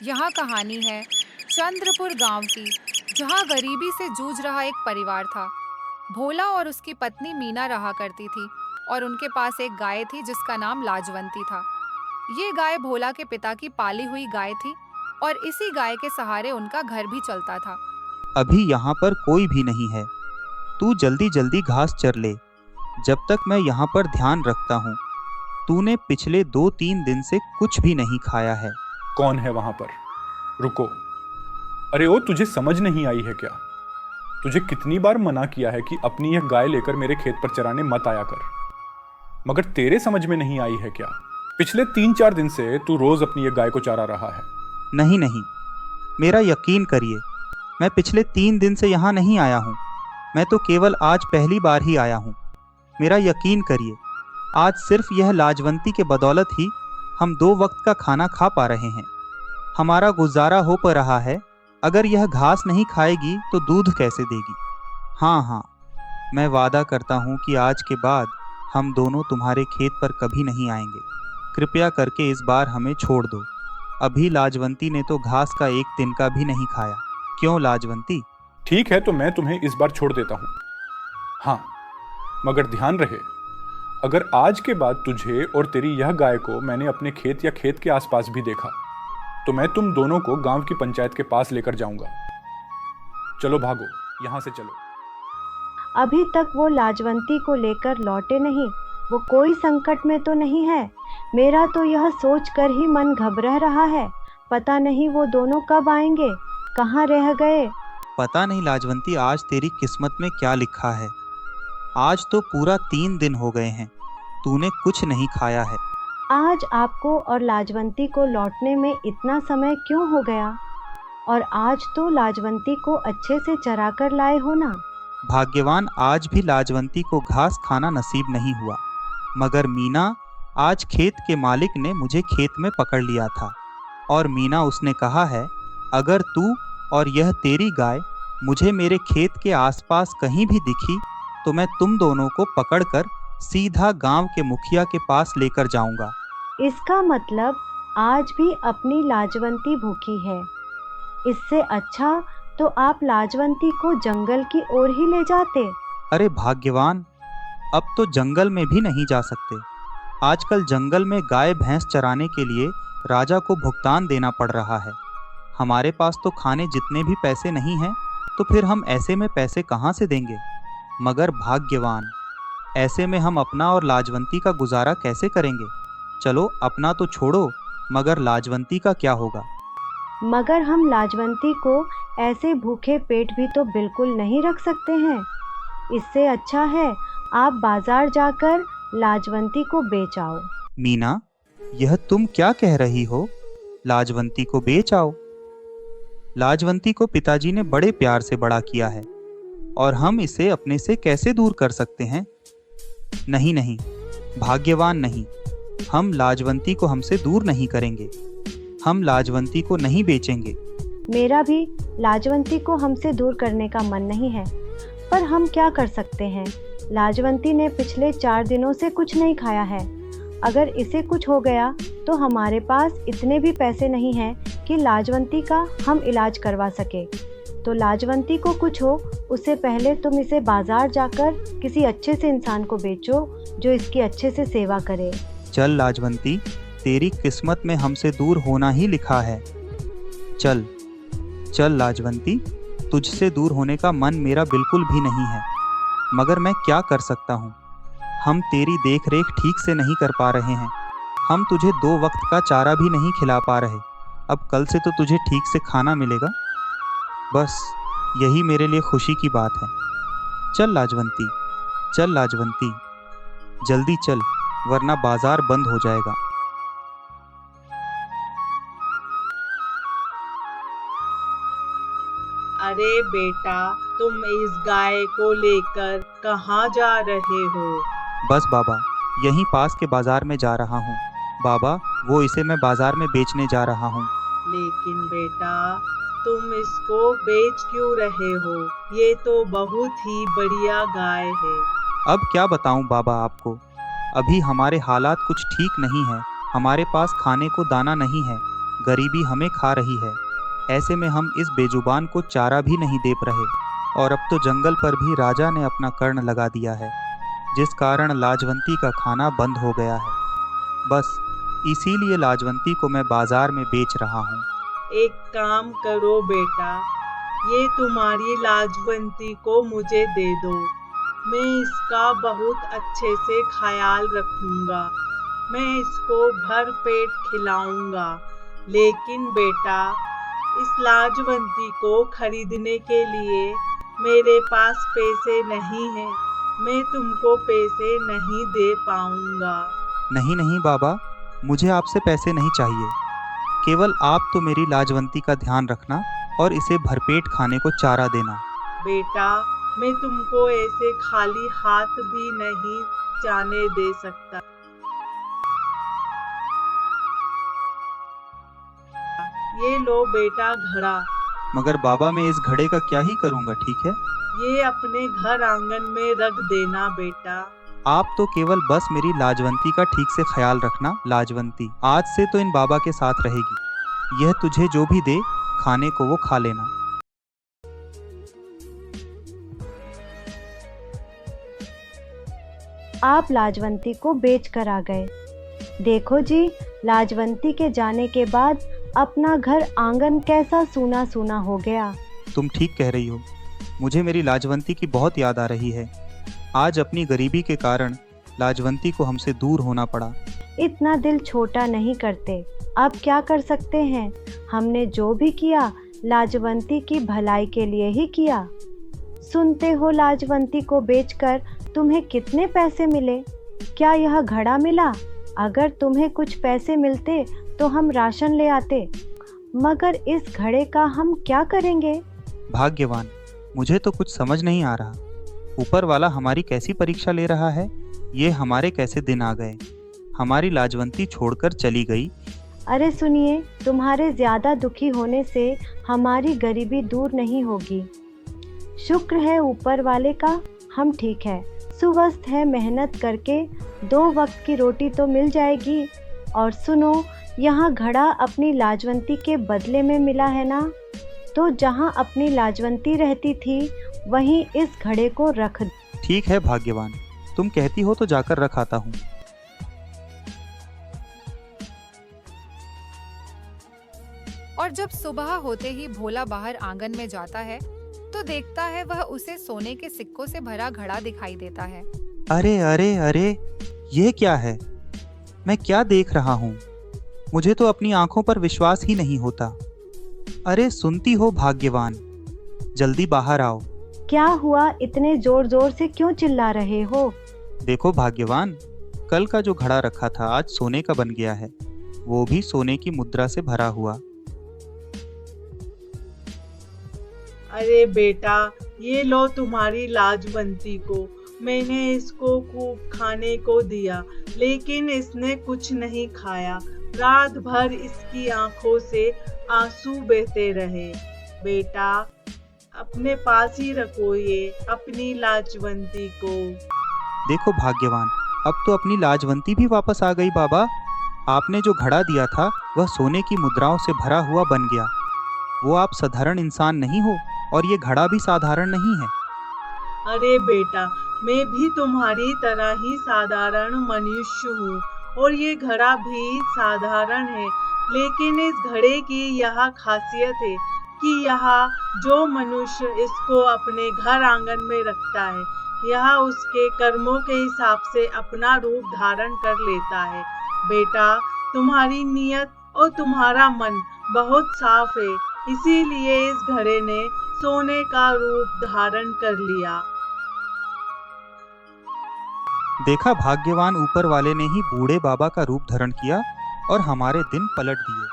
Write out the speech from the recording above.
यहाँ कहानी है चंद्रपुर गांव की, जहाँ गरीबी से जूझ रहा एक परिवार था। भोला और उसकी पत्नी मीना रहा करती थी और उनके पास एक गाय थी जिसका नाम लाजवंती था। ये गाय भोला के पिता की पाली हुई गाय थी और इसी गाय के सहारे उनका घर भी चलता था। अभी यहाँ पर कोई भी नहीं है। तू जल्दी जल्दी घास चर ले, जब तक मैं यहाँ पर ध्यान रखता हूँ। तूने पिछले 2-3 दिन से कुछ भी नहीं खाया है। कौन है वहां पर? रुको। अरे ओ, तुझे समझ नहीं आई है क्या? तुझे कितनी बार मना किया है कि अपनी यह गाय लेकर मेरे खेत पर चराने मत आया कर, मगर तेरे समझ में नहीं आई है क्या? पिछले 3-4 दिन से तू रोज अपनी यह गाय को चारा रहा है। नहीं नहीं, मेरा यकीन करिए, मैं पिछले 3 दिन से यहाँ नहीं आया हूँ। मैं तो केवल आज पहली बार ही आया हूँ। मेरा यकीन करिए, आज सिर्फ यह लाजवंती के बदौलत ही हम 2 वक्त का खाना खा पा रहे हैं। हमारा गुजारा हो पा रहा है। अगर यह घास नहीं खाएगी तो दूध कैसे देगी? हाँ हाँ, मैं वादा करता हूँ कि आज के बाद हम दोनों तुम्हारे खेत पर कभी नहीं आएंगे। कृपया करके इस बार हमें छोड़ दो। अभी लाजवंती ने तो घास का एक तिनका भी नहीं खाया। क्यों लाजवंती? ठीक है, तो मैं तुम्हें इस बार छोड़ देता हूँ। हाँ, मगर ध्यान रहे, अगर आज के बाद तुझे और तेरी यह गाय को मैंने अपने खेत या खेत के आसपास भी देखा तो मैं तुम दोनों को गांव की पंचायत के पास लेकर जाऊंगा। चलो भागो, यहां से चलो। अभी तक वो लाजवंती को लेकर लौटे नहीं। वो कोई संकट में तो नहीं है? मेरा तो यह सोचकर ही मन घबरा रहा है। पता नहीं वो दोनों कब आएंगे, कहाँ रह गए। पता नहीं लाजवंती, आज तेरी किस्मत में क्या लिखा है। आज तो पूरा 3 दिन हो गए हैं, तूने कुछ नहीं खाया है। आज आपको और लाजवंती को लौटने में इतना समय क्यों हो गया? और आज तो लाजवंती को अच्छे से चरा कर लाए हो ना? भाग्यवान, आज भी लाजवंती को घास खाना नसीब नहीं हुआ। मगर मीना, आज खेत के मालिक ने मुझे खेत में पकड़ लिया था और मीना उसने कहा है, अगर तू और यह तेरी गाय मुझे मेरे खेत के आसपास कहीं भी दिखी तो मैं तुम दोनों को पकड़कर सीधा गांव के मुखिया के पास लेकर जाऊंगा। इसका मतलब आज भी अपनी लाजवंती भूखी है। इससे अच्छा तो आप लाजवंती को जंगल की ओर ही ले जाते। अरे भाग्यवान, अब तो जंगल में भी नहीं जा सकते। आजकल जंगल में गाय भैंस चराने के लिए राजा को भुगतान देना पड़ रहा है। हमारे पास तो खाने जितने भी पैसे नहीं हैं, तो फिर हम ऐसे में पैसे कहाँ से देंगे? मगर भाग्यवान, ऐसे में हम अपना और लाजवंती का गुजारा कैसे करेंगे? चलो, अपना तो छोड़ो, मगर लाजवंती का क्या होगा? मगर हम लाजवंती को ऐसे भूखे पेट भी तो बिल्कुल नहीं रख सकते हैं। इससे अच्छा है आप बाजार जाकर लाजवंती को बेच आओ। मीना, यह तुम क्या कह रही हो? लाजवंती को बेच आओ? लाजवंती को पिताजी ने बड़े प्यार से बड़ा किया है और हम इसे अपने से कैसे दूर कर सकते हैं? नहीं नहीं, भाग्यवान नहीं, हम लाजवंती को हमसे दूर नहीं करेंगे। हम लाजवंती को नहीं बेचेंगे। मेरा भी लाजवंती को हमसे दूर करने का मन नहीं है, पर हम क्या कर सकते हैं? लाजवंती ने पिछले 4 दिनों से कुछ नहीं खाया है। अगर इसे कुछ हो गया तो हमारे पास इतने भी पैसे नहीं हैं कि लाजवंती का हम इलाज करवा सके। तो लाजवंती को कुछ हो उससे पहले तुम इसे बाजार जाकर किसी अच्छे से इंसान को बेचो जो इसकी अच्छे से सेवा करे। चल लाजवंती, तेरी किस्मत में हमसे दूर होना ही लिखा है। चल चल लाजवंती, तुझसे दूर होने का मन मेरा बिल्कुल भी नहीं है, मगर मैं क्या कर सकता हूँ? हम तेरी देख रेख ठीक से नहीं कर पा रहे हैं। हम तुझे 2 वक्त का चारा भी नहीं खिला पा रहे। अब कल से तो तुझे ठीक से खाना मिलेगा। बस यही मेरे लिए खुशी की बात है। चल लाजवंती, चल लाजवंती, जल्दी चल, वरना बाजार बंद हो जाएगा। अरे बेटा, तुम इस गाय को लेकर कहाँ जा रहे हो? बस बाबा, यहीं पास के बाजार में जा रहा हूँ। बाबा, वो इसे मैं बाजार में बेचने जा रहा हूँ। लेकिन बेटा, तुम इसको बेच क्यों रहे हो? ये तो बहुत ही बढ़िया गाय है। अब क्या बताऊँ बाबा आपको, अभी हमारे हालात कुछ ठीक नहीं है। हमारे पास खाने को दाना नहीं है। गरीबी हमें खा रही है। ऐसे में हम इस बेजुबान को चारा भी नहीं दे रहे, और अब तो जंगल पर भी राजा ने अपना कर्ण लगा दिया है, जिस कारण लाजवंती का खाना बंद हो गया है। बस इसीलिए लाजवंती को मैं बाजार में बेच रहा हूँ। एक काम करो बेटा, ये तुम्हारी लाजवंती को मुझे दे दो। मैं इसका बहुत अच्छे से ख्याल रखूंगा। मैं इसको भर पेट खिलाऊंगा। लेकिन बेटा, इस लाजवंती को खरीदने के लिए मेरे पास पैसे नहीं हैं। मैं तुमको पैसे नहीं दे पाऊंगा। नहीं नहीं बाबा, मुझे आपसे पैसे नहीं चाहिए। केवल आप तो मेरी लाजवंती का ध्यान रखना और इसे भरपेट खाने को चारा देना। बेटा, मैं तुमको ऐसे खाली हाथ भी नहीं जाने दे सकता। ये लो बेटा घड़ा। मगर बाबा, मैं इस घड़े का क्या ही करूँगा, ठीक है? ये अपने घर आंगन में रख देना बेटा। आप तो केवल बस मेरी लाजवंती का ठीक से ख्याल रखना। लाजवंती आज से तो इन बाबा के साथ रहेगी। यह तुझे जो भी दे, खाने को वो खा लेना। आप लाजवंती को बेच कर आ गए। देखो जी, लाजवंती के जाने के बाद अपना घर आंगन कैसा सूना सूना हो गया। तुम ठीक कह रही हो। मुझे मेरी लाजवंती की बहुत याद आ रही है। आज अपनी गरीबी के कारण लाजवंती को हमसे दूर होना पड़ा। इतना दिल छोटा नहीं करते। अब क्या कर सकते हैं? हमने जो भी किया लाजवंती की भलाई के लिए ही किया। सुनते हो लाजवंती को बेचकर तुम्हें कितने पैसे मिले? क्या यह घड़ा मिला? अगर तुम्हें कुछ पैसे मिलते तो हम राशन ले आते, मगर इस घड़े का हम क्या करेंगे? भाग्यवान, मुझे तो कुछ समझ नहीं आ रहा। ऊपर वाला हमारी कैसी परीक्षा ले रहा है? ये हमारे कैसे दिन आ गए? हमारी लाजवंती छोड़कर चली गई। अरे सुनिए, तुम्हारे ज्यादा दुखी होने से हमारी गरीबी दूर नहीं होगी। शुक्र है ऊपर वाले का, हम ठीक है, सुवस्थ है। मेहनत करके 2 वक्त की रोटी तो मिल जाएगी। और सुनो, यहाँ घड़ा अपनी लाजवंती के बदले में मिला है ना, तो जहाँ अपनी लाजवंती रहती थी वहीं इस घड़े को रख। ठीक है भाग्यवान, तुम कहती हो तो जाकर रख आता हूँ। और जब सुबह होते ही भोला बाहर आंगन में जाता है तो देखता है वह उसे सोने के सिक्कों से भरा घड़ा दिखाई देता है। अरे अरे अरे, ये क्या है? मैं क्या देख रहा हूँ? मुझे तो अपनी आंखों पर विश्वास ही नहीं होता। अरे सुनती हो भाग्यवान, जल्दी बाहर आओ। क्या हुआ? इतने जोर जोर से क्यों चिल्ला रहे हो? देखो भाग्यवान, कल का जो घड़ा रखा था आज सोने का बन गया है, वो भी सोने की मुद्रा से भरा हुआ। अरे बेटा, ये लो तुम्हारी लाजवंती को। मैंने इसको खूब खाने को दिया, लेकिन इसने कुछ नहीं खाया। रात भर इसकी आंखों से आंसू बहते रहे। बेटा, अपने पास ही रखो ये अपनी लाजवंती को। देखो भाग्यवान, अब तो अपनी लाजवंती भी वापस आ गई। बाबा, आपने जो घड़ा दिया था वह सोने की मुद्राओं से भरा हुआ बन गया। वो आप साधारण इंसान नहीं हो, और ये घड़ा भी साधारण नहीं है। अरे बेटा, मैं भी तुम्हारी तरह ही साधारण मनुष्य हूँ, और ये घड़ा भी साधारण है। लेकिन इस घड़े की यह खासियत है कि यहाँ जो मनुष्य इसको अपने घर आंगन में रखता है, यह उसके कर्मों के हिसाब से अपना रूप धारण कर लेता है। बेटा, तुम्हारी नीयत और तुम्हारा मन बहुत साफ है, इसीलिए इस घड़े ने सोने का रूप धारण कर लिया। देखा भाग्यवान, ऊपर वाले ने ही बूढ़े बाबा का रूप धारण किया और हमारे दिन पलट दिए।